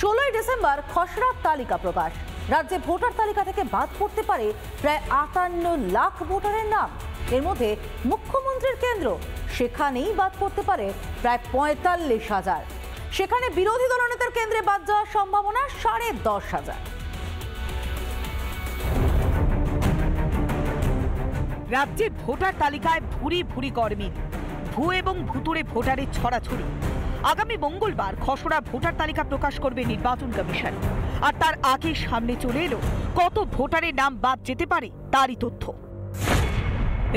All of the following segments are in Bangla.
16ই ডিসেম্বর খসড়া তালিকা প্রকাশ। রাজ্যে ভোটার তালিকা থেকে বাদ পড়তে পারে প্রায় 58 লাখ ভোটারের নাম। এর মধ্যে মুখ্যমন্ত্রীর কেন্দ্র, সেখানেই বাদ পড়তে পারে প্রায় 45,000। সেখানে বিরোধী দলনেতার কেন্দ্রে বাদ যাওয়ার সম্ভাবনা 10,500। রাজ্যে ভোটার তালিকায় ভুরি ভুরি গরমিল, ভুয়ো এবং ভুতুড়ে ভোটারের ছড়াছড়ি। আগামী মঙ্গলবার খসড়া ভোটার তালিকা প্রকাশ করবে নির্বাচন কমিশন, আর তার আগে সামনে চলে এলো কত ভোটারের নাম বাদ যেতে পারে তারই তথ্য।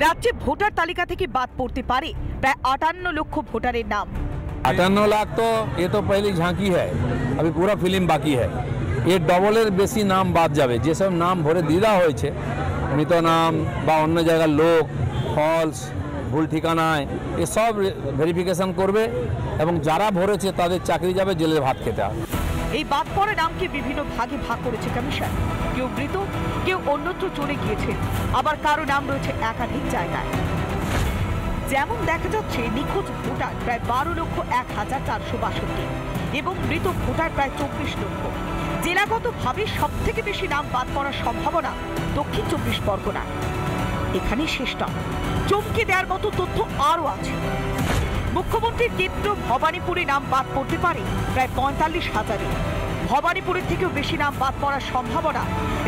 রাজ্যে ভোটার তালিকা থেকে বাদ পড়তে পারে প্রায় 58 লক্ষ ভোটারের নাম। 58 लाख तो ये तो पहली झांकी है, अभी पूरा फिल्म बाकी है। ये डबलेर बेसी नाम बाद जाबे, जेसब नाम भरे दिदा होयेछे मृत नाम बा अन्य जायगार लोक, फल्स, भूल ठिकानाय ये सब भेरिफिकेशन करबे এবং যারা ভরেছে তাদের চাকরি যাবে, জেলে ভাত খেতে হবে। এই বাদ পড়া নামকে বিভিন্ন ভাগে ভাগ করেছে কমিশন। কেউ মৃত, কেউ অন্যত্র চলে গিয়েছে, আবার কারো নাম রয়েছে একাধিক জায়গায়। যেমন দেখা যাচ্ছে নিখোঁজ ভোটার প্রায় 12,01,462 এবং মৃত ভোটার প্রায় 24 লক্ষ। জেলাগতভাবে সব থেকে বেশি নাম বাদ পড়ার সম্ভাবনা দক্ষিণ 24 পরগনা। এখানে শেষ নয়, চমকে দেওয়ার মতো তথ্য আরও আছে। মুখ্যমন্ত্রীর কেন্দ্র ভবানীপুরে নাম বাদ পড়তে পারে প্রায় 45,000। ভবানীপুরের থেকেও বেশি নাম বাদ পড়ার সম্ভাবনা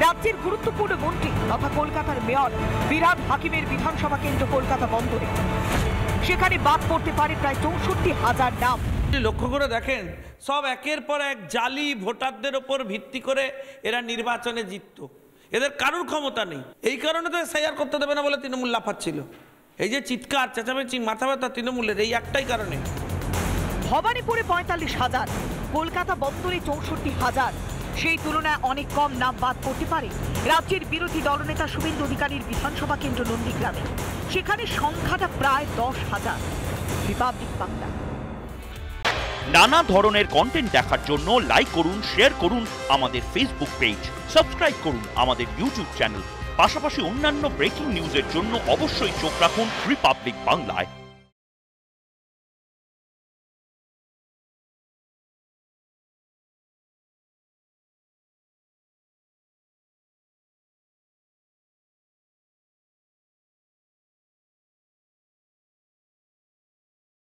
রাজ্যের গুরুত্বপূর্ণ মন্ত্রী তথা কলকাতার মেয়র বিরাট হাকিমের বিধানসভা কেন্দ্র কলকাতা বন্দরে। সেখানে বাদ পড়তে পারে প্রায় 64,000 নাম। লক্ষ্য করে দেখেন, সব একের পর এক জালি ভোটারদের ওপর ভিত্তি করে এরা নির্বাচনে জিততো। এদের কারোর ক্ষমতা নেই, এই কারণে তো এসআইআর করতে দেবে না বলে তৃণমূল লাফাচ্ছিল। এই যে চিৎকার চেঁচামেচি মাথা ব্যথা তৃণমূলের, এই একটাই কারণে। ভবানীপুরে 45,000, কলকাতা বন্দরে 64,000। সেই তুলনায় অনেক কম নাম বাদ পড়তে পারে রাজ্যের বিরোধী দলনেতা শুভেন্দু অধিকারীর বিধানসভা কেন্দ্র নন্দীগ্রামে। সেখানে সংখ্যাটা প্রায় 10,000। রিপাবলিক বাংলা। নানা ধরনের কন্টেন্ট দেখার জন্য লাইক করুন, শেয়ার করুন আমাদের ফেসবুক পেজ, সাবস্ক্রাইব করুন আমাদের ইউটিউব চ্যানেল। পাশাপাশি অন্যান্য ব্রেকিং নিউজের জন্য অবশ্যই চোখ রাখুন রিপাবলিক বাংলায়।